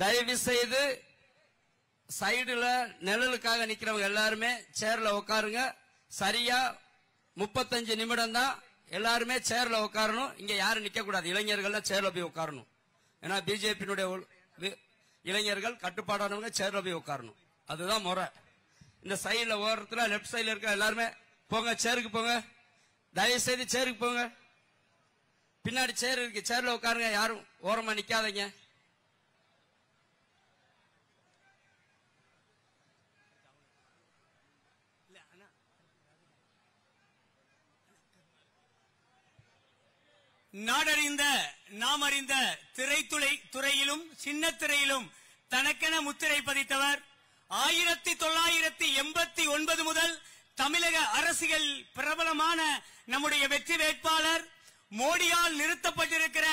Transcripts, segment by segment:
தயவு செய்து சைடுல நிழலுக்காக நிக்கிறவங்க எல்லாருமே சேர்ல உட்காருங்க. சரியா 35 நிமிடம் தான் எல்லாருமே சேர்ல உட்காரணும். இங்க யாரும் நிக்க கூடாது. இளைஞர்கள் சேர்ல போய் உட்காரணும். ஏன்னா பிஜேபியினுடைய இளைஞர்கள் கட்டுப்பாடானவங்க சேர்ல போய் உட்காரணும். அதுதான் முறை. இந்த சைடுல ஓரத்துல லெப்ட் சைடுல இருக்க எல்லாருமே போங்க, சேருக்கு போங்க. தயவு செய்து சேருக்கு போங்க. பின்னாடி சேர் இருக்கு, சேர்ல உட்காருங்க. யாரும் ஓரமா நிக்காதீங்க. நாடறிந்த நாம் அறிந்த துறையிலும் சின்ன திரையிலும் தனக்கென முத்திரை பதித்தவர். 1989 முதல் தமிழக அரசியல் பிரபலமான நம்முடைய வெற்றி வேட்பாளர், மோடியால் நிறுத்தப்பட்டிருக்கிற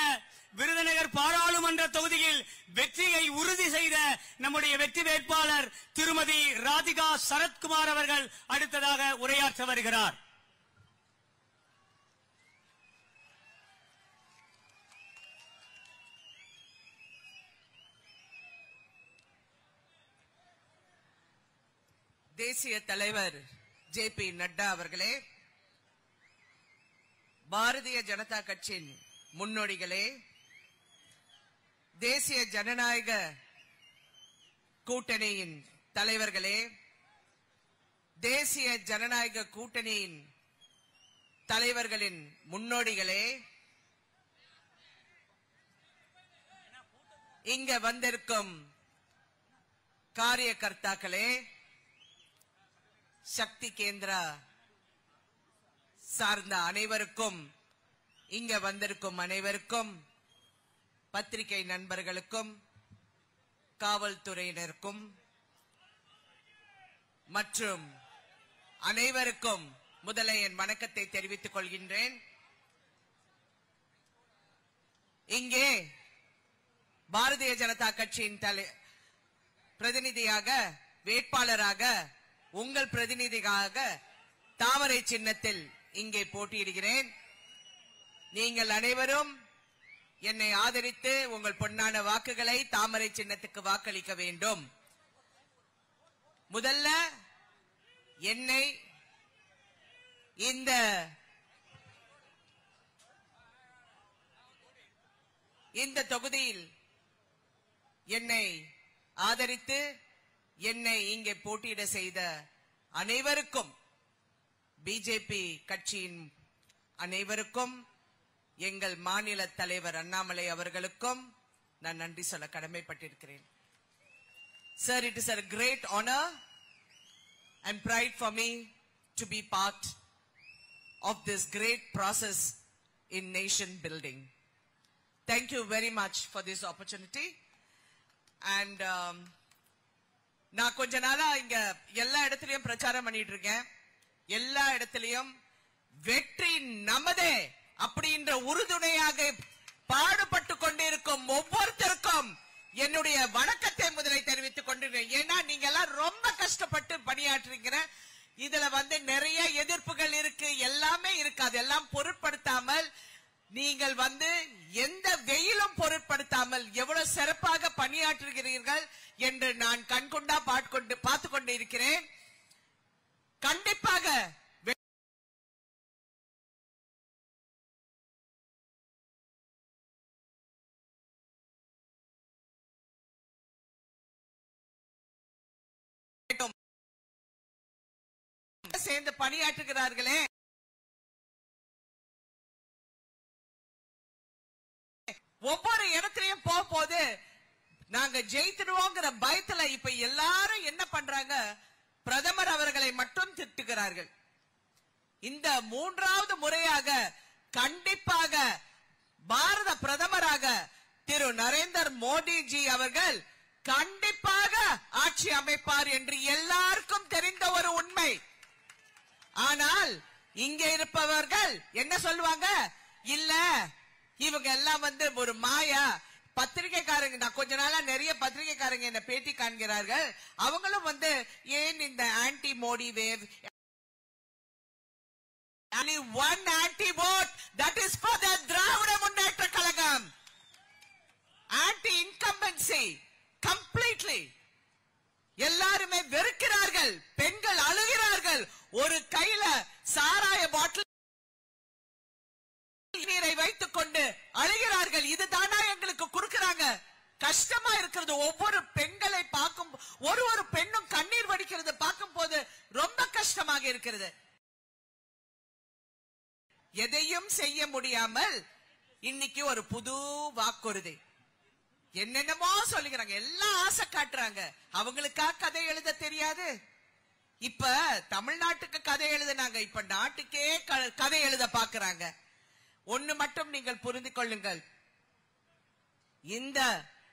விருதுநகர் பாராளுமன்ற தொகுதியில் வெற்றியை உறுதி செய்த நம்முடைய வெற்றி வேட்பாளர் திருமதி ராதிகா சரத்குமார் அவர்கள் அடுத்ததாக உரையாற்ற வருகிறார். தேசிய தலைவர் ஜே.பி. நட்டா அவர்களே, பாரதிய ஜனதா கட்சியின் முன்னோடிகளே, தேசிய ஜனநாயக கூட்டணியின் தலைவர்களே, தேசிய ஜனநாயக கூட்டணியின் தலைவர்களின் முன்னோடிகளே, இங்க வந்திருக்கும் காரியகர்த்தாக்களே, சக்தி கேந்திரா சார்ந்த அனைவருக்கும், இங்க வந்திருக்கும் அனைவருக்கும், பத்திரிகை நண்பர்களுக்கும், காவல்துறையினருக்கும் மற்றும் அனைவருக்கும் முதல்ல என் வணக்கத்தை தெரிவித்துக் கொள்கின்றேன். இங்கே பாரதிய ஜனதா கட்சியின் பிரதிநிதியாக, வேட்பாளராக, உங்கள் பிரதிநிதியாக தாமரை சின்னத்தில் இங்கே போட்டியிடுகிறேன். நீங்கள் அனைவரும் என்னை ஆதரித்து உங்கள் பொன்னான வாக்குகளை தாமரை சின்னத்துக்கு வாக்களிக்க வேண்டும். முதல்ல என்னை இந்த தொகுதியில் என்னை ஆதரித்து என்னை இங்கே போட்டியிட செய்த அனைவருக்கும், பிஜேபி கட்சியின் அனைவருக்கும், எங்கள் மாநில தலைவர் அண்ணாமலை அவர்களுக்கும் நான் நன்றி சொல்ல கடமைப்பட்டிருக்கிறேன். Sir, it is a great honor and pride for me to be part of this great process in nation building. Thank you very much for this opportunity. And நான் கொஞ்ச நாளா இங்க எல்லா இடத்திலையும் பிரச்சாரம் பண்ணிட்டு இருக்கேன். எல்லா இடத்திலையும் வெற்றி நமதே அப்படின்ற உறுதுணையாக பாடுபட்டு கொண்டிருக்கும் ஒவ்வொருத்தருக்கும் என்னுடைய வணக்கத்தை முதலை தெரிவித்துக் கொண்டிருக்கிறேன். ஏன்னா நீங்க எல்லாம் ரொம்ப கஷ்டப்பட்டு பணியாற்றுறீங்க. இதுல நிறைய எதிர்ப்புகள் இருக்கு, எல்லாமே இருக்கு. அதெல்லாம் பொருட்படுத்தாமல் நீங்கள் எந்த வெயிலும் பொருட்படுத்தாமல் எவ்வளவு சிறப்பாக பணியாற்றுகிறீர்கள் என்று நான் கண்கொண்டா பார்த்து கொண்டு இருக்கிறேன். கண்டிப்பாக சேர்ந்து பணியாற்றுகிறார்களே, ஒவ்வொரு இடத்திலையும் போது நாங்க ஜெயித்துடுவோங்கிற பயத்துல இப்ப எல்லாரும் என்ன பண்றாங்க, பிரதமர் அவர்களை மட்டும் திட்டுகிறார்கள். இந்த மூன்றாவது முறையாக கண்டிப்பாக பாரத பிரதமராக திரு நரேந்திர மோடிஜி அவர்கள் கண்டிப்பாக ஆட்சி அமைப்பார் என்று எல்லாருக்கும் தெரிந்த ஒரு உண்மை. ஆனால் இங்க இருப்பவர்கள் என்ன சொல்லுவாங்க, இல்ல இவங்க எல்லாம் ஒரு மாயா பத்திரிகைக்காரங்க. நான் கொஞ்ச நாளா நிறைய பத்திரிகைக்காரங்க என்ன பேட்டி காண்கிறார்கள். அவங்களும் ஏன் இந்த anti Modi wave, only one anti vote, that is for the Dravida Munnetra Kazhagam. Anti incumbency, completely எல்லாருமே வெறுக்கிறார்கள். பெண்கள் அழுகிறார்கள். ஒரு கையில சாராய பாட்டில் நீரை வைத்துக் கொண்டு அழுகிறார்கள். இதுதானா எங்களுக்கு கொடுக்கிறாங்க? கஷ்டமா இருக்கிறது. ஒவ்வொரு பெண்களை பார்க்கும் ஒரு பெண்ணும் கண்ணீர் வடிக்கிறது பார்க்கும் போது ரொம்ப கஷ்டமாக இருக்கிறது. எதையும் செய்ய முடியாமல் இன்னைக்கு ஒரு புது வாக்குறுதி என்னென்னமோ சொல்லுகிறாங்க. எல்லாம் ஆசை காட்டுறாங்க. அவங்களுக்கா கதை எழுத தெரியாது? இப்ப தமிழ்நாட்டுக்கு கதை எழுதினாங்க, இப்ப நாட்டுக்கே கதை எழுத பாக்குறாங்க. ஒண்ணு மட்டும் நீங்கள் புரிந்து கொள்ளுங்கள், இந்த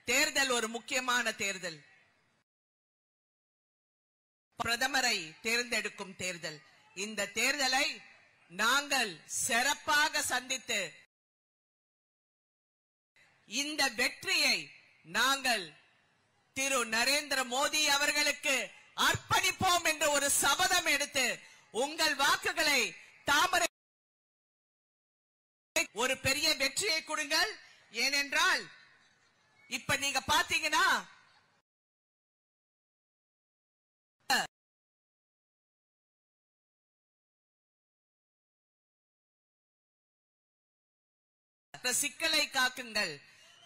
தேர்தல் ஒரு முக்கியமான தேர்தல். பிரதமரை தேர்ந்தெடுக்கும் தேர்தல். இந்த தேர்தலை நாங்கள் சிறப்பாக சந்தித்து இந்த வெற்றியை நாங்கள் திரு நரேந்திர மோடி அவர்களுக்கு அர்ப்பணிப்போம் என்று ஒரு சபதம் எடுத்து உங்கள் வாக்குகளை தாமரை ஒரு பெரிய வெற்றியை கொடுங்கள். ஏனென்றால் இப்ப நீங்க பாத்தீங்கன்னா சிக்கலை காக்குங்கள்,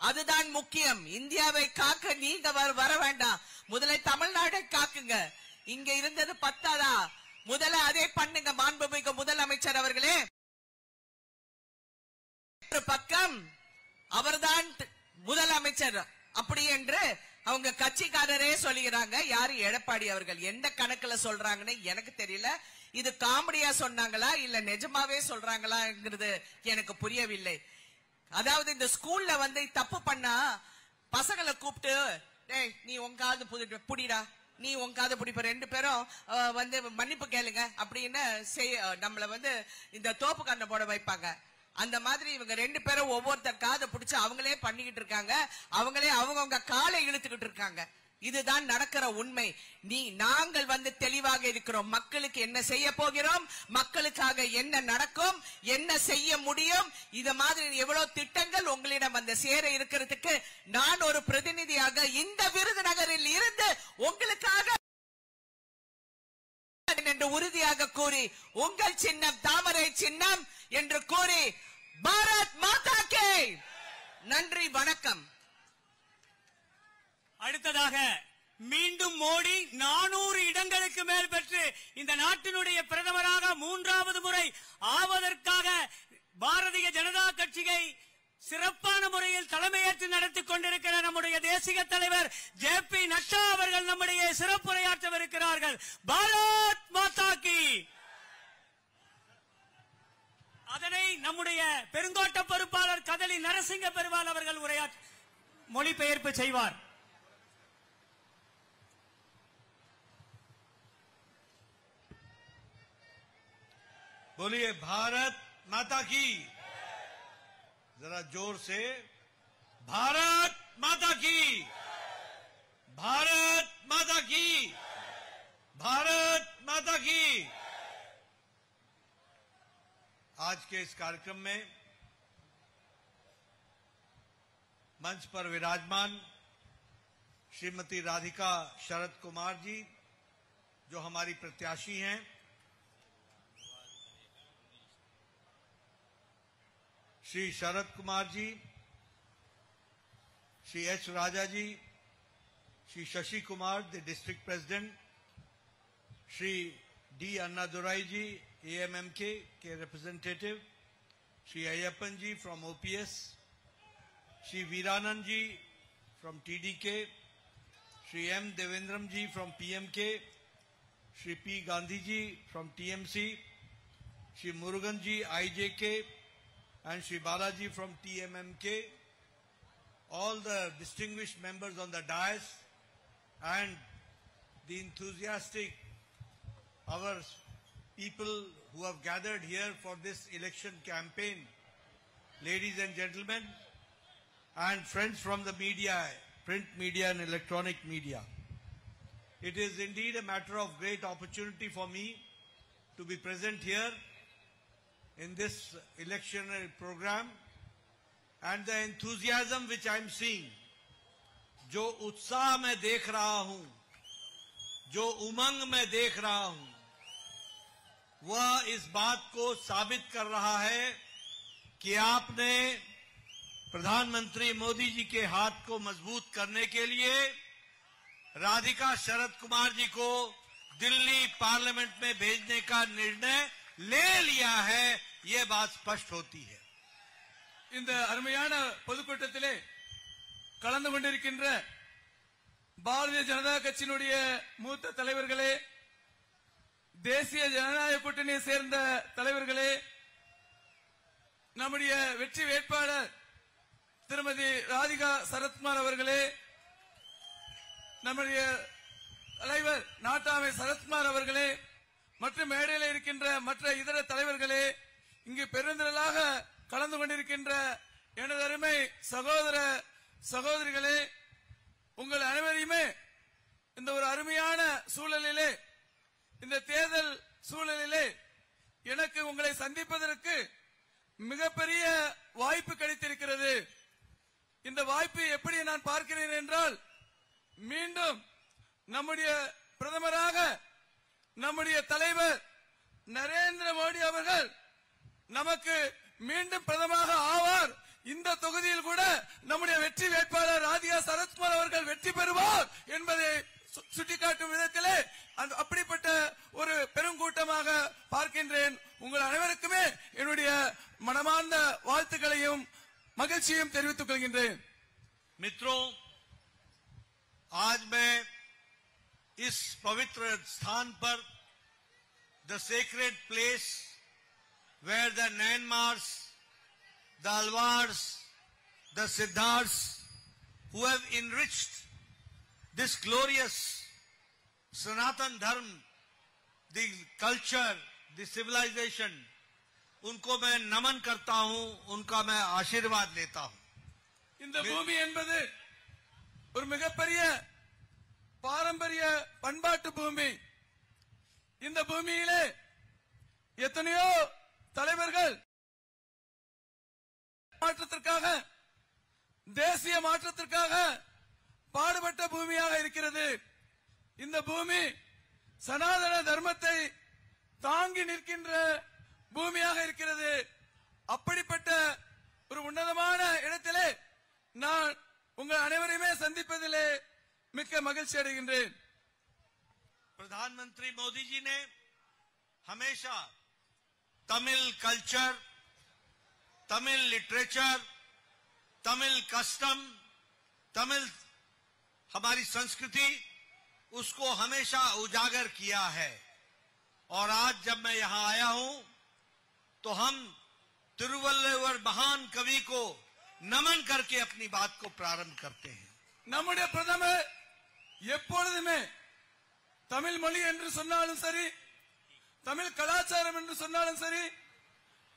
அதுதான் முக்கியம். இந்தியாவை காக்க நீங்க வர வேண்டாம், முதல்ல தமிழ்நாட்டை காக்குங்க. இங்க இருந்தது பத்தாதா? முதல்ல அதே பண்ணுங்க. மாண்புமிகு முதலமைச்சர் அவர்களே, ஒரு பக்கம் அவர்தான் முதலமைச்சர் அப்படி என்று அவங்க கட்சிக்காரரே சொல்லுகிறாங்க. யாரு? எடப்பாடி அவர்கள். எந்த கணக்குல சொல்றாங்கன்னு எனக்கு தெரியல. இது காமெடியா சொன்னாங்களா இல்ல நிஜமாவே சொல்றாங்களாங்கிறது எனக்கு புரியவில்லை. அதாவது இந்த ஸ்கூல்ல வந்து தப்பு பண்ணா பசங்களை கூப்பிட்டு, டேய் நீ உங்காவது புடிடா, நீ உங்காவது புடிப்ப, ரெண்டு பேரும் வந்து மன்னிப்பு கேளுங்க அப்படின்னு நம்மள வந்து இந்த தோப்பு கண்ணை போட வைப்பாங்க. அந்த மாதிரி இவங்க ரெண்டு பேரும் ஒவ்வொருத்தர் காதை பிடிச்சு அவங்களே பண்ணிக்கிட்டு இருக்காங்க. அவங்களே அவங்கவுங்க காலை இழுத்துக்கிட்டு இருக்காங்க. இதுதான் நடக்கிற உண்மை. நாங்கள் வந்து தெளிவாக இருக்கிறோம். மக்களுக்கு என்ன செய்ய போகிறோம், மக்களுக்காக என்ன நடக்கும், என்ன செய்ய முடியும், இது மாதிரி எவ்வளவு திட்டங்கள் உங்களிடம் வந்து சேர இருக்கிறதுக்கு நான் ஒரு பிரதிநிதியாக இந்த விருதுநகரில் இருந்து உங்களுக்காக என்று உறுதியாக கூறி, உங்கள் சின்னம் தாமரை சின்னம் என்று கூறி, பாரத் மாதா கே. நன்றி, வணக்கம். அடுத்ததாக மீண்டும் மோடி 400 இடங்களுக்கு மேல் பெற்று இந்த நாட்டினுடைய பிரதமராக 3வது முறை ஆவதற்காக பாரதிய ஜனதா கட்சியை சிறப்பான முறையில் தலைமையேற்று நடத்திக் கொண்டிருக்கிற நம்முடைய தேசிய தலைவர் JP நட்டா அவர்கள் நம்முடைய சிறப்புரையாற்றவிருக்கிறார்கள். பாரத் மாதா கி. அதனை நம்முடைய பெருங்கோட்ட பொறுப்பாளர் கதலி நரசிங்க பெருமாள் அவர்கள் மொழிபெயர்ப்பு செய்வார். बोलिए भारत माता की. जरा जोर से भारत माता की, भारत माता की, भारत माता की. आज के इस कार्यक्रम में मंच पर विराजमान श्रीमती राधिका शरद कुमार जी, जो हमारी प्रत्याशी हैं, Shri Sharad Kumar ji, Shri H Raja ji, Shri Shashi Kumar the district president, Shri D Annadurai ji AMMK के representative, Shri Ayyappan ji from OPS, Shri Veeranand ji from TDK, Shri M Devendram ji from PMK, Shri P Gandhi ji from TMC, Shri Murugan ji IJK, and Shri Balaji from TMMK, all the distinguished members on the dais and the enthusiastic our people who have gathered here for this election campaign, ladies and gentlemen, and friends from the media, print media and electronic media. It is indeed a matter of great opportunity for me to be present here in this electionary program, and the enthusiasm which I am seeing जो उत्साह मैं देख रहा हूं, जो उमंग मैं देख रहा हूं, वह इस बात को साबित कर रहा है कि आपने प्रधानमंत्री मोदी जी के हाथ को मजबूत करने के लिए राधिका शरद कुमार जी को दिल्ली पार्लियामेंट में भेजने का निर्णय ले लिया है, ये बात स्पष्ट होती है। இந்த அருமையான பொதுக்கூட்டத்திலே கலந்து கொண்டிருக்கின்ற பாரதிய ஜனதா கட்சியினுடைய மூத்த தலைவர்களே, தேசிய ஜனநாயக கூட்டணியை சேர்ந்த தலைவர்களே, நம்முடைய வெற்றி வேட்பாளர் திருமதி ராதிகா சரத்குமார் அவர்களே, நம்முடைய தலைவர் நாட்டாமை சரத்குமார் அவர்களே மற்றும் மேடையில் இருக்கின்ற மற்ற இதர தலைவர்களே, இங்கு பெருந்திரளாக கலந்து கொண்டிருக்கின்ற எனது அருமை சகோதர சகோதரிகளே, உங்கள் அனைவரையுமே இந்த ஒரு அருமையான சூழலிலே, இந்த தேர்தல் சூழலிலே எனக்கு உங்களை சந்திப்பதற்கு மிகப்பெரிய வாய்ப்பு கிடைத்திருக்கிறது. இந்த வாய்ப்பை எப்படி நான் பார்க்கிறேன் என்றால், மீண்டும் நம்முடைய பிரதமராக நம்முடைய தலைவர் நரேந்திர மோடி அவர்கள் நமக்கு மீண்டும் பிரதமராக ஆவார். இந்த தொகுதியில் கூட நம்முடைய வெற்றி வேட்பாளர் ராதிகா சரத்குமார் அவர்கள் வெற்றி பெறுவார் என்பதை சுட்டிக்காட்டும் விதத்திலே அப்படிப்பட்ட ஒரு பெருங்கூட்டமாக பார்க்கின்றேன். உங்கள் அனைவருக்குமே என்னுடைய மனமார்ந்த வாழ்த்துக்களையும் மகிழ்ச்சியையும் தெரிவித்துக் கொள்கின்றேன். मित्रों, आज मैं इस पवित्र स्थान पर, the sacred place where the Myanmars, the Alwars, the Siddharths, who have enriched this glorious Sanatan Dharma, the culture, the civilization, उनको मैं नमन करता हूं, उनका मैं आशीर्वाद लेता हूं. இந்த பூமி என்பது ஒரு மிகப்பெரிய பாரம்பரிய பண்பாட்டு பூமி. இந்த பூமியிலே எத்தனையோ தலைவர்கள் மாற்றத்திற்காக, தேசிய மாற்றத்திற்காக பாடுபட்ட பூமியாக இருக்கிறது. இந்த பூமி சனாதன தர்மத்தை தாங்கி நிற்கின்ற பூமியாக இருக்கிறது. அப்படிப்பட்ட ஒரு உன்னதமான இடத்திலே நான் உங்கள் அனைவரையுமே சந்திப்பதிலே மிக்க மகிழ்ச்சி அடைகின்றேன். प्रधानमंत्री मोदी जी ने हमेशा Tamil culture, Tamil literature, Tamil custom, Tamil हमारी संस्कृति, उसको हमेशा उजागर किया है. और आज जब मैं यहां आया हूं तो हम तिरुवल्लुवर महान कवि को नमन करके अपनी बात को प्रारंभ करते हैं. நம்முடைய பிரதமர் எப்பொழுதுமே தமிழ் மொழி என்று சொன்னாலும் சரி, தமிழ் கலாச்சாரம் என்று சொன்னாலும் சரி,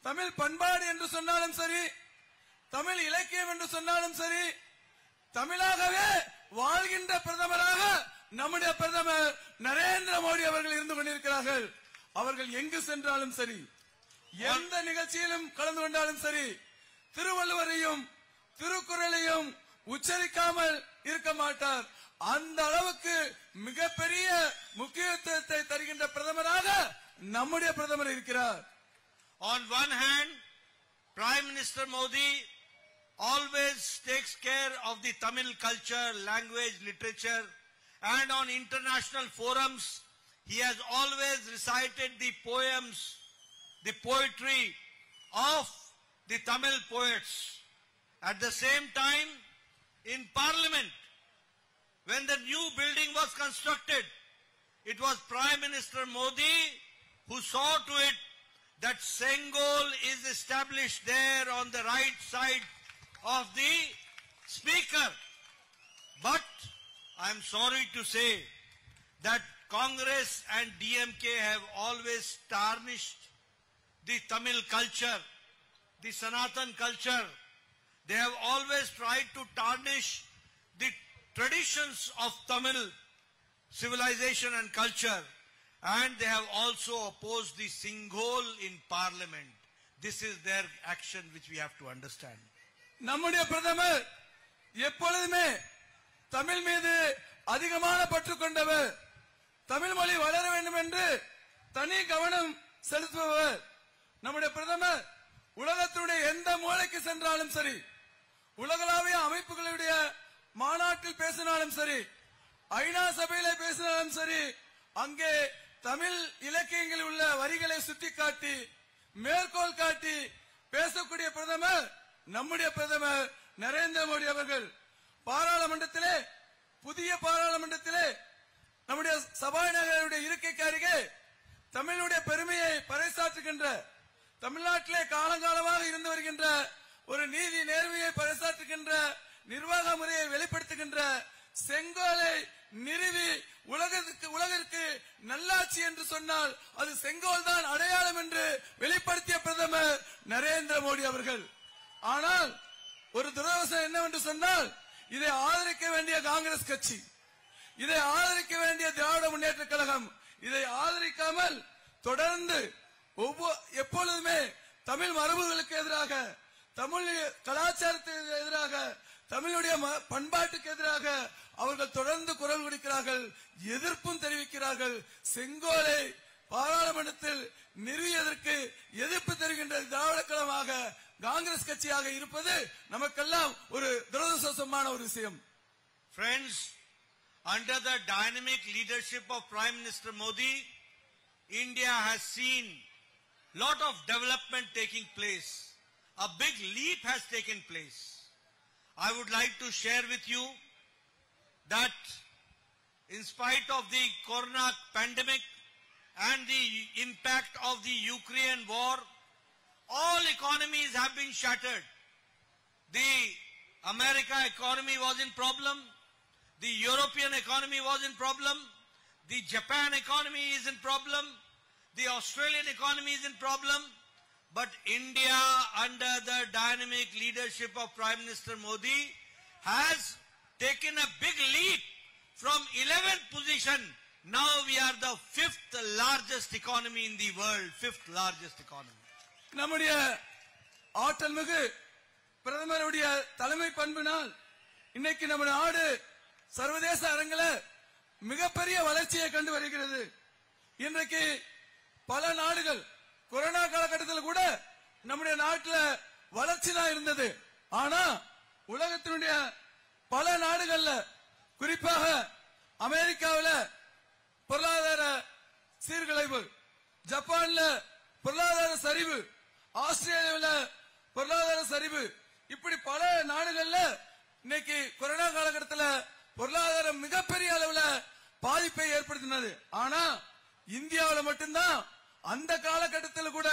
தமிழ் பண்பாடு என்று சொன்னாலும் சரி, தமிழ் இலக்கியம் என்று சொன்னாலும் சரி, தமிழாகவே வாழ்கின்ற பிரதமராக நம்முடைய பிரதமர் நரேந்திர மோடி அவர்கள் இருந்து கொண்டிருக்கிறார்கள். அவர்கள் எங்கு சென்றாலும் சரி, எந்த நிகழ்ச்சியிலும் கலந்து கொண்டாலும் சரி, திருவள்ளுவரையும் திருக்குறளையும் உச்சரிக்காமல் இருக்க மாட்டார். அந்த அளவுக்கு மிகப்பெரிய முக்கியத்துவத்தை தருகின்ற பிரதமராக நம்முடைய பிரதமர் இருக்கிறார். On one hand, Prime Minister Modi always takes care of the Tamil culture, language, literature, and on international forums he has always recited the poems, the poetry of the Tamil poets. At the same time, in Parliament, when the new building was constructed, it was Prime Minister Modi who saw to it that Sengol is established there on the right side of the speaker. But I am sorry to say that Congress and DMK have always tarnished the Tamil culture, the Sanatan culture. They have always tried to tarnish the traditions of Tamil civilization and culture, and they have also opposed the Singhol in Parliament. This is their action which we have to understand. நம்முடைய பிரதமர் எப்பொழுதுமே தமிழ் மீது அதிகமான பற்று கொண்டவர், தமிழ் மொழி வளர வேண்டும் என்று தனி கவனம் செலுத்துபவர். நம்முடைய பிரதமர் உலகத்தினுடைய எந்த மூலைக்கு சென்றாலும் சரி, உலகளாவிய அமைப்புகளுடைய மாநாட்டில் பேசினாலும் சரி, ஐநா சபையில பேசினாலும் சரி, அங்கே தமிழ் இலக்கியங்களில் உள்ள வரிகளை சுட்டிக்காட்டி மேற்கோள் காட்டி பேசக்கூடிய பிரதமர் நம்முடைய பிரதமர் நரேந்திர மோடி அவர்கள். பாராளுமன்றத்திலே, புதிய பாராளுமன்றத்திலே நம்முடைய சபாநாயகருடைய இருக்கைக்கு அருகே தமிழுடைய பெருமையை பறைசாற்றுகின்ற, தமிழ்நாட்டிலே காலங்காலமாக இருந்து வருகின்ற ஒரு நீதி நேர்மையை பறைசாற்றுகின்ற, நிர்வாக முறையை வெளிப்படுத்துகின்ற செங்கோலை நிறுவி உலகிற்கு நல்லாட்சி என்று சொன்னால் அது செங்கோல் தான் அடையாளம் என்று வெளிப்படுத்திய பிரதமர் நரேந்திர மோடி அவர்கள். ஆனால் ஒரு துரவசம் என்னவென்று சொன்னால், இதை ஆதரிக்க வேண்டிய காங்கிரஸ் கட்சி, இதை ஆதரிக்க வேண்டிய திராவிட முன்னேற்ற கழகம் இதை ஆதரிக்காமல் தொடர்ந்து எப்பொழுதுமே தமிழ் மரபுகளுக்கு எதிராக, தமிழ் கலாச்சாரத்துக்கு எதிராக, தமிழுடைய பண்பாட்டுக்கு எதிராக அவர்கள் தொடர்ந்து குரல் கொடுக்கிறார்கள், எதிர்ப்பும் தெரிவிக்கிறார்கள். செங்கோலை பாராளுமன்றத்தில் நிறுவியதற்கு எதிர்ப்பு தெரிகின்ற திராவிட கழகமாக காங்கிரஸ் கட்சியாக இருப்பது நமக்கெல்லாம் ஒரு துரதிர்ஷ்டமான ஒரு விஷயம். Friends, under the dynamic leadership of Prime Minister Modi, India has seen lot of development taking place. A big leap has taken place. I would like to share with you that in spite of the corona pandemic and the impact of the Ukraine war, all economies have been shattered. The America economy was in problem. The European economy was in problem. The Japan economy is in problem. The Australian economy is in problem. But India, under the dynamic leadership of Prime Minister Modi, has taken a big leap from 11th position. Now we are the 5th largest economy in the world. 5th largest economy. நம்முடைய ஆற்றல் மிகு பிரதமருடைய தலைமை பண்பினால் இன்னைக்கு நம்ம நாடு சர்வதேச அரங்கில் மிகப்பெரிய வளர்ச்சியை கண்டு வருகிறது. இன்றைக்கு பல நாடுகள் கொரோனா காலகட்டத்தில் கூட நம்முடைய நாட்டில் வளர்ச்சி தான் இருந்தது. ஆனா உலகத்தினுடைய பல நாடுகள்ல, குறிப்பாக அமெரிக்காவில் பொருளாதார சீர்குலைவு, ஜப்பான்ல பொருளாதார சரிவு, ஆஸ்திரேலியாவில் பொருளாதார சரிவு, இப்படி பல நாடுகள்ல இன்னைக்கு கொரோனா காலகட்டத்தில் பொருளாதாரம் மிகப்பெரிய அளவுல பாதிப்பை ஏற்படுத்தினது. ஆனா இந்தியாவில் மட்டும்தான் அந்த காலகட்டத்தில் கூட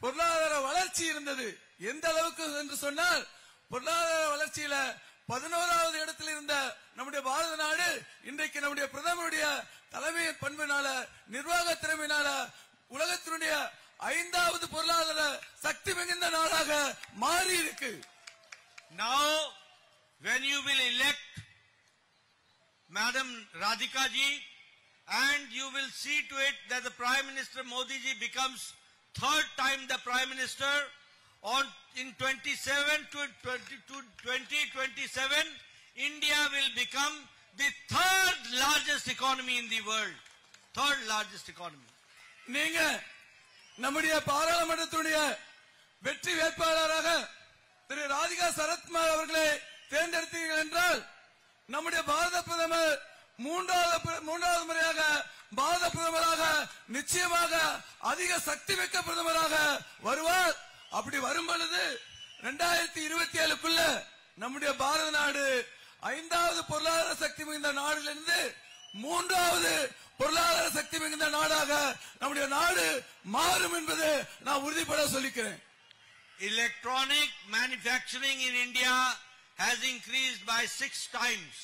பொருளாதார வளர்ச்சி இருந்தது. எந்த அளவுக்கு என்று சொன்னால், பொருளாதார வளர்ச்சியில 11வது இடத்தில் இருந்த நம்முடைய பாரத நாடு இன்றைக்கு நம்முடைய பிரதமருடைய தலைமை பண்பினால, நிர்வாக திறமையினால உலகத்தினுடைய 5வது பொருளாதார சக்தி மிகுந்த நாடாக மாறி இருக்கு. Now, when you will elect Madam Radhika ji, and you will see to it that the Prime Minister Modi ji becomes 3rd time the Prime Minister in 2027, India will become the 3rd largest economy in the world. 3rd largest economy. நீங்க நம்முடைய பாராளுமன்றத்துடைய வெற்றி வேட்பாளராக திரு ராதிகா சரத்குமார் அவர்களை தேர்ந்தெடுத்தீர்கள் என்றால், நம்முடைய பாரத பிரதமர் மூன்றாவது முறையாக பாரத பிரதமராக நிச்சயமாக அதிக சக்தி மிக்க பிரதமராக வருவார். அப்படி வரும் பொழுது 2027க்குள்ள நம்முடைய பாரத நாடு 5வது பொருளாதார சக்தி மிகுந்த நாடிலிருந்து 3வது பொருளாதார சக்தி மிகுந்த நாடாக நம்முடைய நாடு மாறும் என்பதை நான் உறுதிப்பட சொல்லிக்கிறேன். Electronic manufacturing in India has increased by 6 times.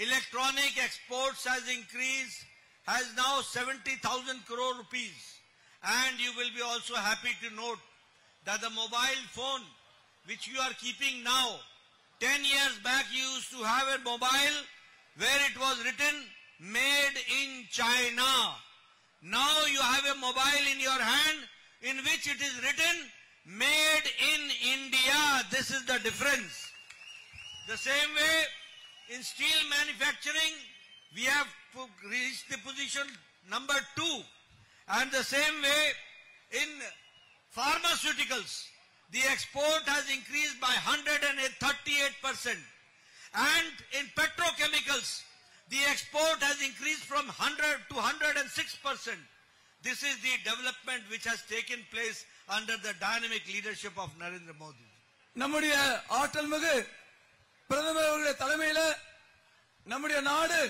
Electronic exports has increased, has now 70,000 crore rupees. And you will be also happy to note that the mobile phone which you are keeping now, 10 years back you used to have a mobile where it was written made in China. Now you have a mobile in your hand in which it is written made in India. This is the difference. The same way In steel manufacturing, we have reached the position number 2. And the same way in pharmaceuticals, the export has increased by 138%. And in petrochemicals, the export has increased from 100 to 106%. This is the development which has taken place under the dynamic leadership of Narendra Modi. நம்முடைய ஆற்றல் மிகு பிரதமர் அவர்களுடைய தலைமையில நம்முடைய நாடு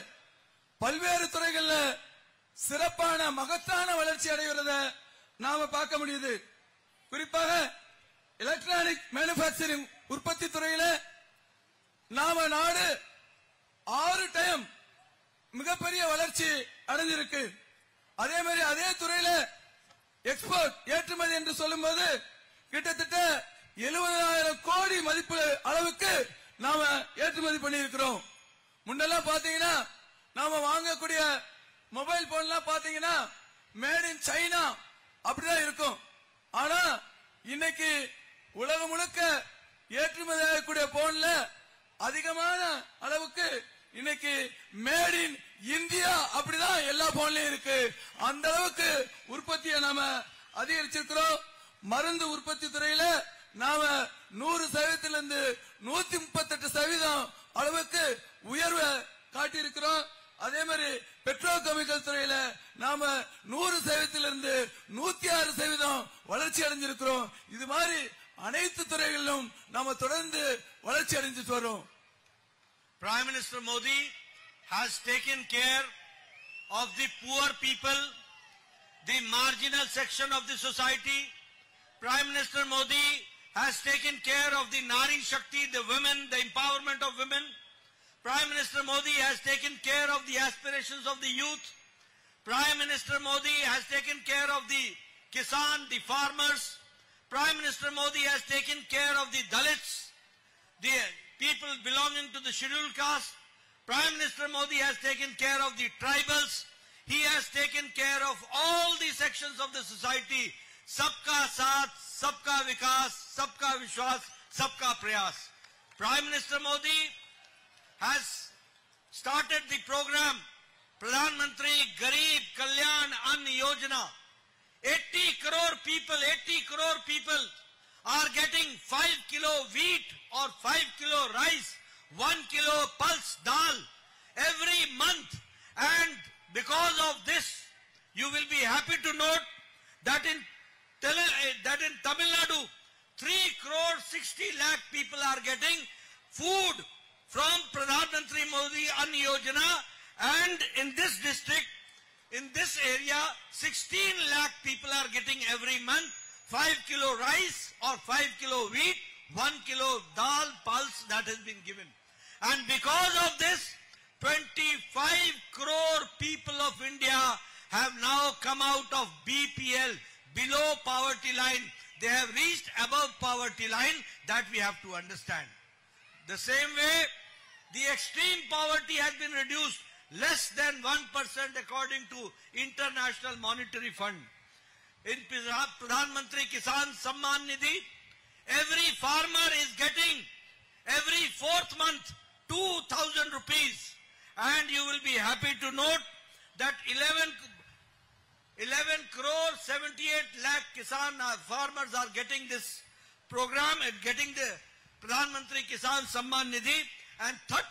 பல்வேறு துறைகள்ல சிறப்பான மகத்தான வளர்ச்சி அடைகிறத நாம பார்க்க முடியுது. குறிப்பாக எலக்ட்ரானிக் மேனுஃபேக்சரிங் உற்பத்தி துறையில நாம நாடு 6 டைம் மிகப்பெரிய வளர்ச்சி அடைஞ்சிருக்கு. அதே மாதிரி அதே துறையில எக்ஸ்போர்ட் ஏற்றுமதி என்று சொல்லும்போது கிட்டத்தட்ட 70,000 கோடி மதிப்பு அளவுக்கு நாம ஏற்றுமதி பண்ணி இருக்கிறோம். முன்னெல்லாம் பாத்தீங்கன்னா நாம வாங்கக்கூடிய மொபைல் போன்லாம் பாத்தீங்கன்னா மேட் இன் சைனா அப்படிதான் இருக்கும். ஆனா இன்னைக்கு உலகம் முழுக்க ஏற்றுமதி ஆகக்கூடிய போன்ல அதிகமான அளவுக்கு இன்னைக்கு மேட் இன் இந்தியா அப்படிதான் எல்லா போன்லயும் இருக்கு. அந்த அளவுக்கு உற்பத்தியை நாம அதிகரிச்சிருக்கிறோம். மருந்து உற்பத்தி துறையில நாம 100% 138% அளவுக்கு உயர்வை காட்டியிருக்கிறோம். அதே மாதிரி பெட்ரோ கெமிக்கல் துறையில நாம 100% 106% வளர்ச்சி அடைஞ்சிருக்கிறோம். இது மாதிரி அனைத்து துறைகளிலும் நாம தொடர்ந்து வளர்ச்சி அடைஞ்சிட்டு வரோம். Prime Minister Modi has taken care of the poor people, the marginal section of the society. Prime Minister Modi has taken care of the Nari Shakti, the women, the empowerment of women. Prime Minister Modi has taken care of the aspirations of the youth. Prime Minister Modi has taken care of the Kisan, the farmers. Prime Minister Modi has taken care of the Dalits, the people belonging to the scheduled caste. Prime Minister Modi has taken care of the tribals. He has taken care of all the sections of the society. Sabka Saath, Sabka Vikas, Sabka Vishwas, Sabka Prayas. Prime Minister Modi has started the program Pradhan Mantri Garib Kalyan Ann Yojana. 80 crore people are getting 5 kilo wheat or 5 kilo rice, 1 kilo pulse dal every month. And because of this, you will be happy to note that in Tamil Nadu, 3 crore 60 lakh people are getting food from Pradhan Mantri Modi Ann Yojana. And in this district, in this area, 16 lakh people are getting every month 5 kilo rice or 5 kilo wheat, 1 kilo dal pulse that has been given. And because of this, 25 crore people of India have now come out of BPL, below poverty line. They have reached above poverty line. That we have to understand. The same way, the extreme poverty has been reduced less than 1% according to International Monetary Fund. In Pradhan Mantri Kisan Samman Nidhi, every farmer is getting every 4th month 2,000 rupees. And you will be happy to note that 11 crore 78 lakh Kisan farmers are getting this program and getting the Pradhan Mantri Kisan Samman Nidhi. And 30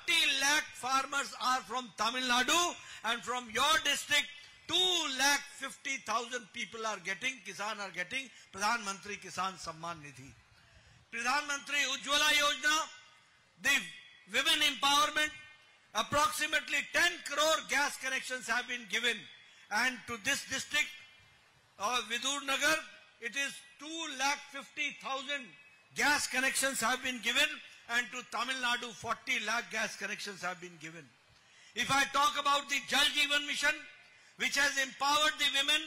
lakh farmers are from Tamil Nadu, and from your district 2,50,000 people are getting, Kisan are getting Pradhan Mantri Kisan Samman Nidhi. Pradhan Mantri Ujjwala Yojana, the women empowerment, approximately 10 crore gas connections have been given. And to this district, Vidur Nagar, it is 2,50,000 gas connections have been given. And to Tamil Nadu, 40 lakh gas connections have been given. If I talk about the Jal Jeevan Mission, which has empowered the women,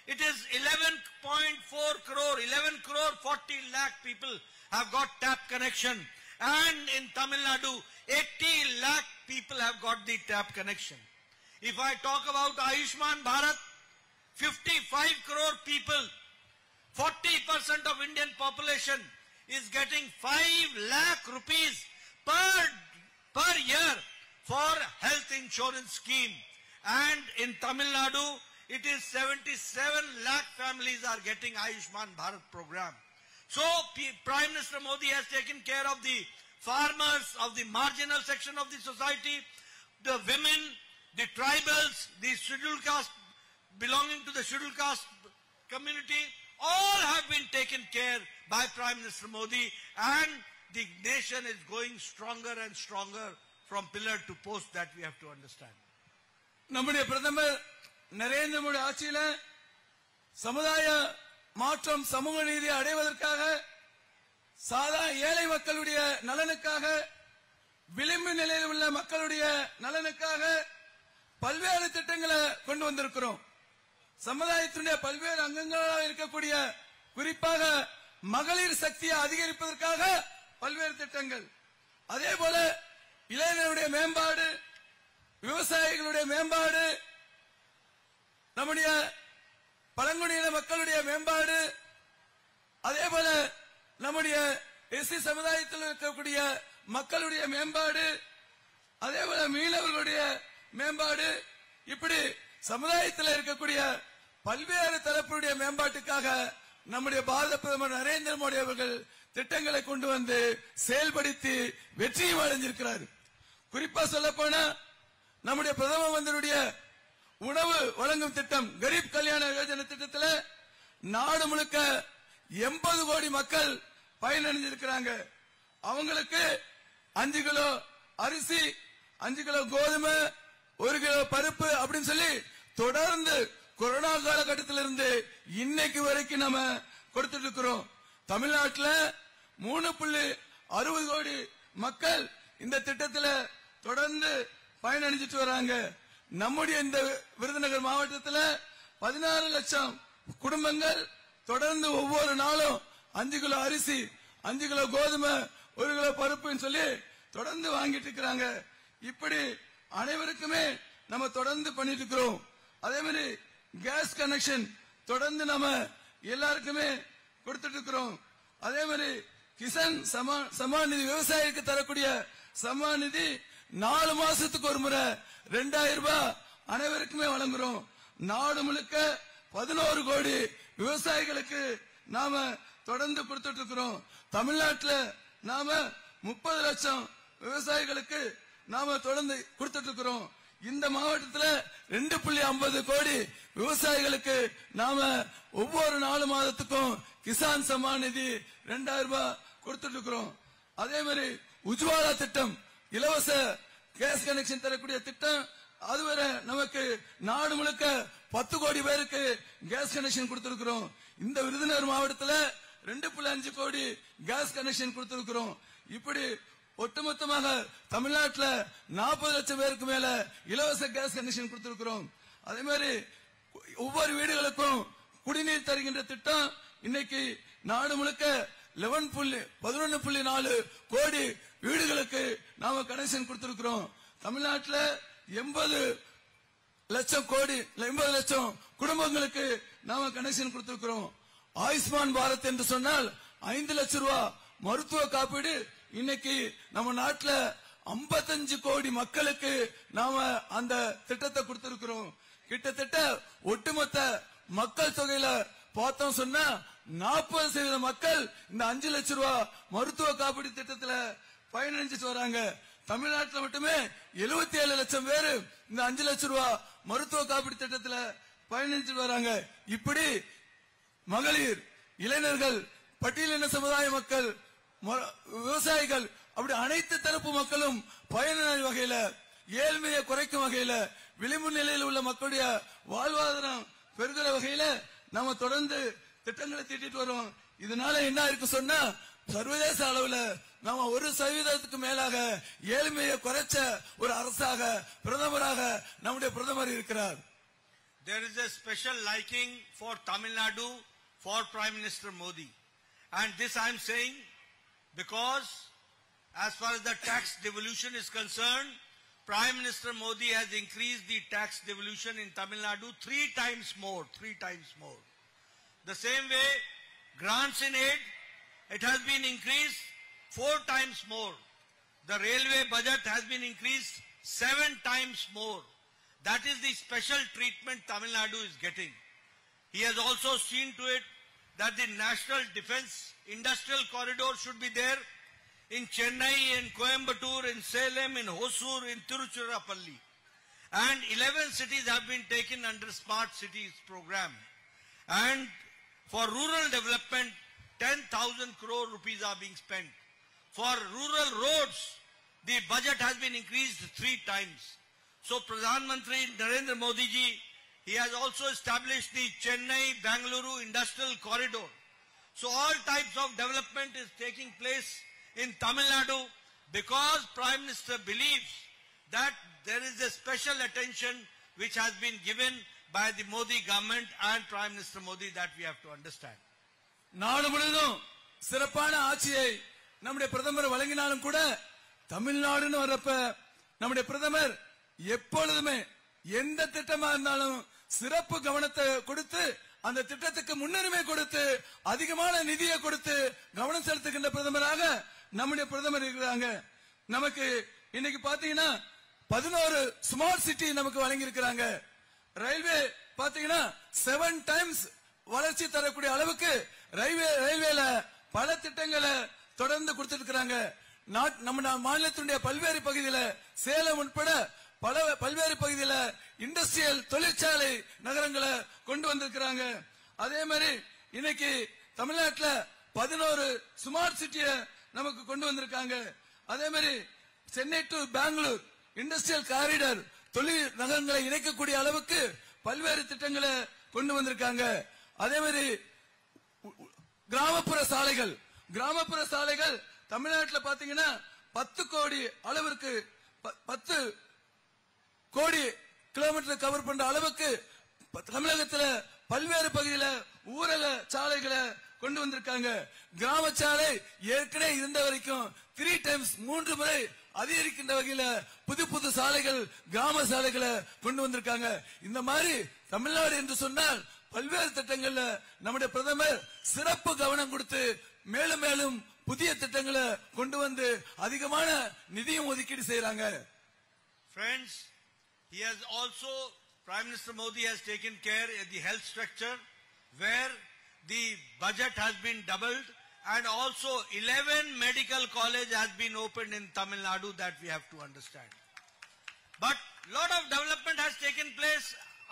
it is 11.4 crore, 11 crore 40 lakh people have got tap connection. And in Tamil Nadu, 80 lakh people have got the tap connection. If I talk about Ayushman Bharat, 55 crore people, 40% of Indian population is getting 5 lakh rupees per year for health insurance scheme. And in Tamil Nadu, it is 77 lakh families are getting Ayushman Bharat program. So Prime Minister Modi has taken care of the farmers, of the marginal section of the society, the women, the tribals, the scheduled caste, belonging to the scheduled caste community, all have been taken care by Prime Minister Modi, and the nation is going stronger and stronger from pillar to post. That we have to understand. நம்முடைய பிரதமர் நரேந்திர மோடி ஆட்சியில சமுதாய மாற்றம், சமூக நீதி அடைவதற்காக, சாதா ஏழை மக்களுடைய நலனுக்காக, விளிம்பு நிலையில் உள்ள மக்களுடைய நலனுக்காக பல்வேறு திட்டங்களை கொண்டு வந்திருக்கிறோம். சமுதாயத்தினுடைய பல்வேறு அங்கங்களாக இருக்கக்கூடிய, குறிப்பாக மகளிர் சக்தியை அதிகரிப்பதற்காக பல்வேறு திட்டங்கள், அதே போல இளைஞர்களுடைய மேம்பாடு, விவசாயிகளுடைய மேம்பாடு, நம்முடைய பழங்குடியின மக்களுடைய மேம்பாடு, அதே போல நம்முடைய எஸ்சி சமுதாயத்தில் இருக்கக்கூடிய மக்களுடைய மேம்பாடு, அதே போல மீனவர்களுடைய மேம்பாடு, இப்படி சமுதாயத்தில் இருக்கக்கூடிய பல்வேறு தரப்புடைய மேம்பாட்டுக்காக நம்முடைய பாரத பிரதமர் நரேந்திர மோடி அவர்கள் திட்டங்களை கொண்டு வந்து செயல்படுத்தி வெற்றியும் அடைஞ்சிருக்கிறார். குறிப்பா சொல்ல போனா நம்முடைய பிரதம மந்திரியுடைய உணவு வழங்கும் திட்டம், கரீப் கல்யாண யோஜனை திட்டத்தில் நாடு முழுக்க 80 கோடி மக்கள் பயனடைஞ்சிருக்கிறாங்க. அவங்களுக்கு 5 கிலோ அரிசி, 5 கிலோ கோதுமை, 1 கிலோ பருப்பு அப்படின்னு சொல்லி தொடர்ந்து கொரோனா காலகட்டத்திலிருந்து இன்னைக்கு வரைக்கும் நம்ம கொடுத்துட்டு இருக்கிறோம். தமிழ்நாட்டில் 3.60 கோடி மக்கள் இந்த திட்டத்தில் தொடர்ந்து பயனடைஞ்சிட்டு வராங்க. நம்முடைய இந்த விருதுநகர் மாவட்டத்தில் 16 லட்சம் குடும்பங்கள் தொடர்ந்து ஒவ்வொரு நாளும் 5 கிலோ அரிசி, 5 கிலோ கோதுமை, 1 கிலோ பருப்புன்னு சொல்லி தொடர்ந்து வாங்கிட்டு இருக்கிறாங்க. இப்படி அனைவருக்குமே நம்ம தொடர்ந்து பண்ணிட்டு இருக்கிறோம். அதே மாதிரி கேஸ் கனெக்ஷன் தொடர்ந்து நம்ம எல்லாருக்குமே கொடுத்துட்டு இருக்கிறோம். அதே மாதிரி கிசான் சம்மான் நிதி, விவசாயிக்கு தரக்கூடிய சம்மான் நிதி 4 மாசத்துக்கு ஒரு முறை 2000 ரூபாய் அனைவருக்குமே வழங்குறோம். நாடு முழுக்க 11 கோடி விவசாயிகளுக்கு நாம தொடர்ந்து கொடுத்துட்டு இருக்கிறோம். தமிழ்நாட்டில் நாம 30 லட்சம் விவசாயிகளுக்கு நாம தொடர்ந்து கொடுத்துட்டு இருக்கிறோம். இந்த மாவட்டத்தில் 2.50 கோடி விவசாயிகளுக்கு நாம ஒவ்வொரு 4 மாதத்துக்கும் கிசான் சம்மான் நிதி 2000 ரூபாய் கொடுத்துட்டு இருக்கிறோம். அதே மாதிரி உஜ்வாலா திட்டம், இலவச கேஸ் கனெக்ஷன் தரக்கூடிய திட்டம், அதுவரை நமக்கு நாடு முழுக்க 10 கோடி பேருக்கு கேஸ் கனெக்ஷன் கொடுத்திருக்கிறோம். இந்த விருதுநகர் மாவட்டத்தில் 2.5 கோடி கேஸ் கனெக்ஷன் கொடுத்திருக்கிறோம். இப்படி ஒட்டுமொத்தமாக தமிழ்நாட்டில் 40 லட்சம் பேருக்கு மேல இலவச கேஸ் கனெக்ஷன் கொடுத்திருக்கிறோம். அதே மாதிரி ஒவ்வொரு வீடுகளுக்கும் குடிநீர் தருகின்ற திட்டம் இன்னைக்கு நாடு முழுக்க 11.4 கோடி வீடுகளுக்கு நாம கனெக்ஷன் கொடுத்திருக்கிறோம். தமிழ்நாட்டில் 80 லட்சம் குடும்பங்களுக்கு நாம கனெக்ஷன் கொடுத்திருக்கிறோம். ஆயுஷ்மான் பாரத் என்று சொன்னால் 5 லட்சம் ரூபாய் மருத்துவ காப்பீடு இன்னைக்கு நம்ம நாட்டில் 55 கோடி மக்களுக்கு நாம அந்த திட்டத்தை கொடுத்திருக்கிறோம். கிட்டத்தட்ட ஒட்டுமொத்த மக்கள் தொகையில பார்த்தோம் சொன்னா 40% மக்கள் இந்த 5 லட்சம் ரூபாய் மருத்துவ காப்பீடு திட்டத்தில் பயனடைஞ்சிட்டு வராங்க. தமிழ்நாட்டில் மட்டுமே 77 லட்சம் பேர் இந்த 5 லட்சம் ரூபாய் மருத்துவ காப்பீடு திட்டத்தில் பயனடைஞ்சிட்டு வராங்க. இப்படி மகளிர், இளைஞர்கள், பட்டியலின சமுதாய மக்கள், விவசாயிகள், அப்படி அனைத்து தரப்பு மக்களும் பயனடையும் வகையில, ஏழ்மையை குறைக்கும் வகையில, விளிம்பு நிலையில் உள்ள மக்களுடைய வாழ்வாதாரம் பெருகிற வகையில நாம தொடர்ந்து திட்டங்களை தீட்டிட்டு வரோம். இதனால என்ன இருக்கு சொன்னா, சர்வதேச அளவுல நாம 1% மேலாக ஏழ்மையை குறைச்ச ஒரு அரசாக, பிரதமராக நம்முடைய பிரதமர் இருக்கிறார். There is a special liking for Tamil Nadu for Prime Minister Modi, and this I am saying because as far as the tax devolution is concerned, Prime Minister Modi has increased the tax devolution in Tamil Nadu 3 times more. The same way, grants in aid, it has been increased 4 times more. The railway budget has been increased 7 times more. That is the special treatment Tamil Nadu is getting. He has also seen to it that the National Defence Industrial Corridor should be there in Chennai, in Coimbatore, in Salem, in Hosur, in Tiruchirappalli. And 11 cities have been taken under Smart Cities program. And for rural development, 10,000 crore rupees are being spent. For rural roads, the budget has been increased 3 times. So Pradhan Mantri Narendra Modi ji, he has also established the Chennai-Bangalore Industrial Corridor. So all types of development is taking place in Tamil Nadu because Prime Minister believes that there is a special attention which has been given by the Modi government and Prime Minister Modi that we have to understand. நாடு முழுவதும் சிறப்பான ஆட்சியை நம்முடைய பிரதமர் வழங்கினாலும் கூட தமிழ்நாடுன்னு வரப்ப நம்முடைய பிரதமர் எப்பொழுதுமே எந்த திட்டமா இருந்தாலும் சிறப்பு கவனத்தை கொடுத்து அந்த திட்டத்துக்கு முன்னுரிமை கொடுத்து அதிகமான நிதியை கொடுத்து கவனம் செலுத்துகின்ற பிரதமராக நம்முடைய பிரதமர் இருக்கிறாங்க. நமக்கு இன்னைக்கு பாத்தீங்கன்னா 11 ஸ்மார்ட் சிட்டி நமக்கு வழங்கி இருக்கிறாங்க. ரயில்வே பாத்தீங்கன்னா 7 டைம்ஸ் வளர்ச்சி தரக்கூடிய அளவுக்கு ரயில்வேல பல திட்டங்களை தொடர்ந்து கொடுத்திருக்கிறாங்க. நம்ம மாநிலத்தினுடைய பல்வேறு பகுதியில சேலம் உட்பட பல்வேறு பகுதியில இண்டஸ்ட்ரியல் தொழிற்சாலை நகரங்களை கொண்டு வந்திருக்கிறாங்க. அதே மாதிரி இன்னைக்கு தமிழ்நாட்டில் 11 ஸ்மார்ட் சிட்டிய நமக்கு கொண்டு வந்திருக்காங்க. அதே மாதிரி Chennai to Bangalore industrial corridor தொழில் நகரங்களை இணைக்கக்கூடிய அளவுக்கு பல்வேறு திட்டங்களை கொண்டு வந்திருக்காங்க. அதே மாதிரி கிராமப்புற சாலைகள் தமிழ்நாட்டில் பாத்தீங்கன்னா 10 கோடி அளவிற்கு 10 கோடி கிலோமீட்டர் கவர் பண்ற அளவுக்கு தமிழகத்தில் பல்வேறு பகுதியில ஊரக சாலைகளை கொண்டு வந்திருக்காங்க. கிராம சாலை ஏற்கனவே இருந்த வரைக்கும் 3 டைம்ஸ் 3 முறை அதிகரிக்கின்ற வகையில புது சாலைகள் கிராம சாலைகளை கொண்டு வந்திருக்காங்க. இந்த மாதிரி தமிழ்நாடு என்று சொன்னால் பல்வேறு திட்டங்கள்ல நம்முடைய பிரதமர் சிறப்பு கவனம் கொடுத்து மேலும் மேலும் புதிய திட்டங்களை கொண்டு வந்து அதிகமான நிதியும் ஒதுக்கீடு செய்யறாங்க. Friends, he has also, Prime Minister Modi has taken care of the health structure where the budget has been doubled and also 11 medical colleges has been opened in Tamil Nadu that we have to understand. But lot of development has taken place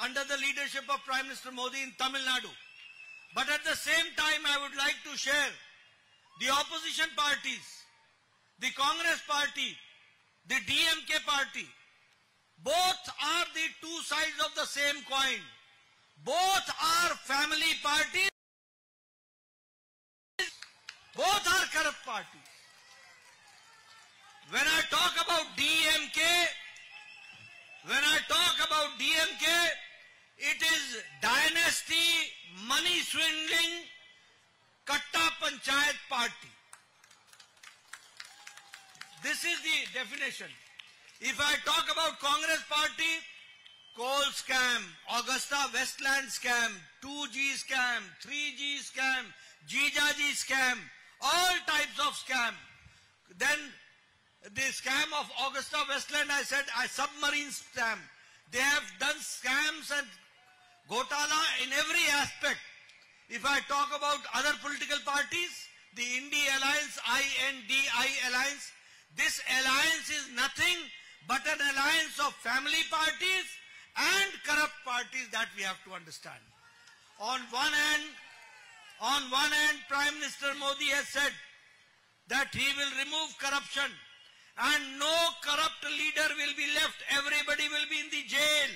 under the leadership of Prime Minister Modi in Tamil Nadu. But at the same time, I would like to share the opposition parties, the Congress party, the DMK party, both are the two sides of the same coin. Both are family parties. Both are corrupt parties. When I talk about DMK, it is dynasty, money swindling, Katta Panchayat party. This is the definition. If I talk about Congress party, coal scam, Augusta Westland scam, 2G scam, 3G scam, Jijaji scam, all types of scam. Then the scam of Augusta Westland, I said, a submarine scam. They have done scams and Gotala in every aspect. If I talk about other political parties, the Indi Alliance, INDI Alliance, this alliance is nothing but an alliance of family parties and corrupt parties that we have to understand. On one hand, Prime Minister Modi has said that he will remove corruption and no corrupt leader will be left. Everybody will be in the jail.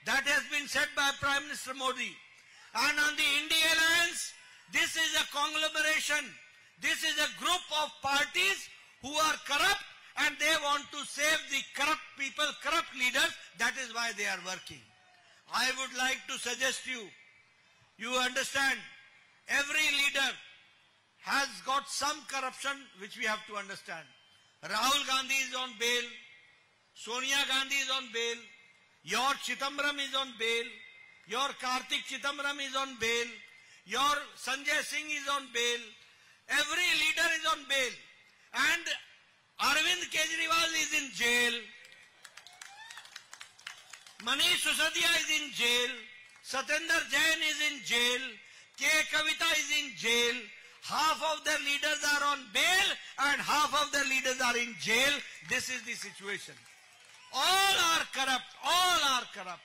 That has been said by Prime Minister Modi. And on the India Alliance, this is a conglomeration. This is a group of parties who are corrupt and they want to save the corrupt people, corrupt leaders. That is why they are working. I would like to suggest you understand, every leader has got some corruption which we have to understand. Rahul Gandhi is on bail. Sonia Gandhi is on bail. Your Chidambaram is on bail. Your Kartik Chidambaram is on bail. Your Sanjay Singh is on bail. Every leader is on bail. And Arvind Kejriwal is in jail. Manish Sisodia is in jail. Satyendra Jain is in jail. K. Kavita is in jail. Half of their leaders are on bail and half of their leaders are in jail. This is the situation. All are corrupt. All are corrupt.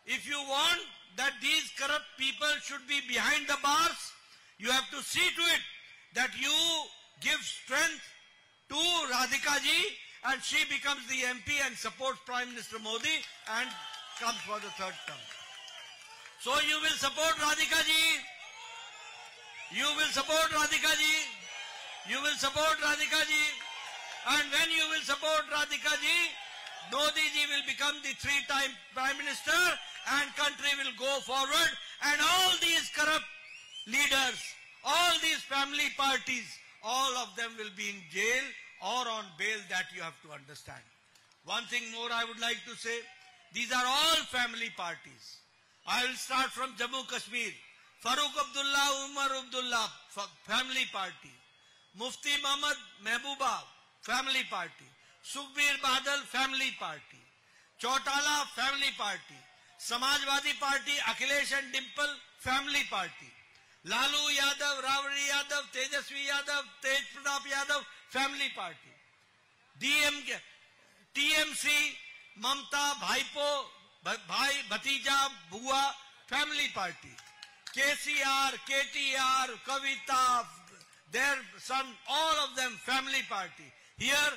If you want that these corrupt people should be behind the bars, you have to see to it that you give strength to Radhika ji and she becomes the MP and supports Prime Minister Modi and comes for the third term. So you will support Radhika ji. You will support Radhika ji. You will support Radhika ji. And when you will support Radhika ji, Modi ji will become the 3-time Prime Minister and country will go forward and all these corrupt leaders, all these family parties, all of them will be in jail or on bail. That you have to understand. One thing more I would like to say, these are all family parties. I will start from Jammu Kashmir. Farooq Abdullah, Umar Abdullah, family party. Mufti Muhammad Mehbooba, family party. Sukhbir Badal, family party. Chautala, family party. Samajwadi Party, Akhilesh and Dimple, family party. Lalu Yadav, Ravri Yadav, Tejasvi Yadav, Tej Pratap Yadav, family party. TMC, Mamta, Bhaipo, Bhai, Bhatija, Bua, family party. KCR, KTR, Kavita, their son, all of them family party. Here,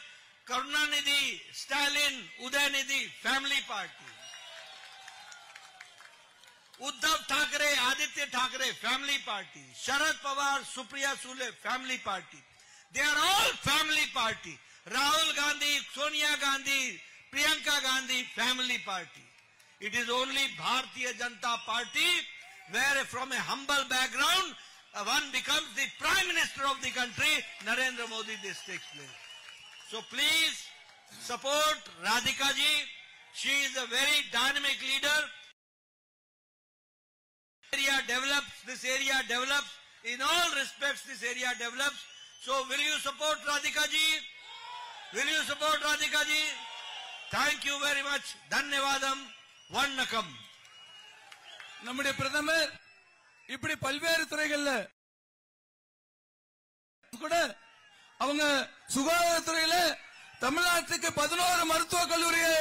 Karunanidhi, Stalin, Udayanidhi, family party. Uddhav Thackeray, Aditya Thackeray, family party. Sharad Pawar, Supriya Sule, family party. They are all family party. Rahul Gandhi, Sonia Gandhi, Priyanka Gandhi, family party. It is only Bharatiya Janata Party where from a humble background one becomes the Prime Minister of the country, Narendra Modi. This takes place. So please support Radhika ji. She is a very dynamic leader. This area develops. In all respects, this area develops. So will you support Radhika ji? Will you support Radhika ji? Thank you very much. Dhanyavadam. Vannakam. நம்முடைய பிரதமர் இப்படி பல்வேறு துறைகள்ல கூட அவங்க சுகாதாரத்துறையில தமிழ்நாட்டுக்கு 11 மருத்துவக் கல்லூரியை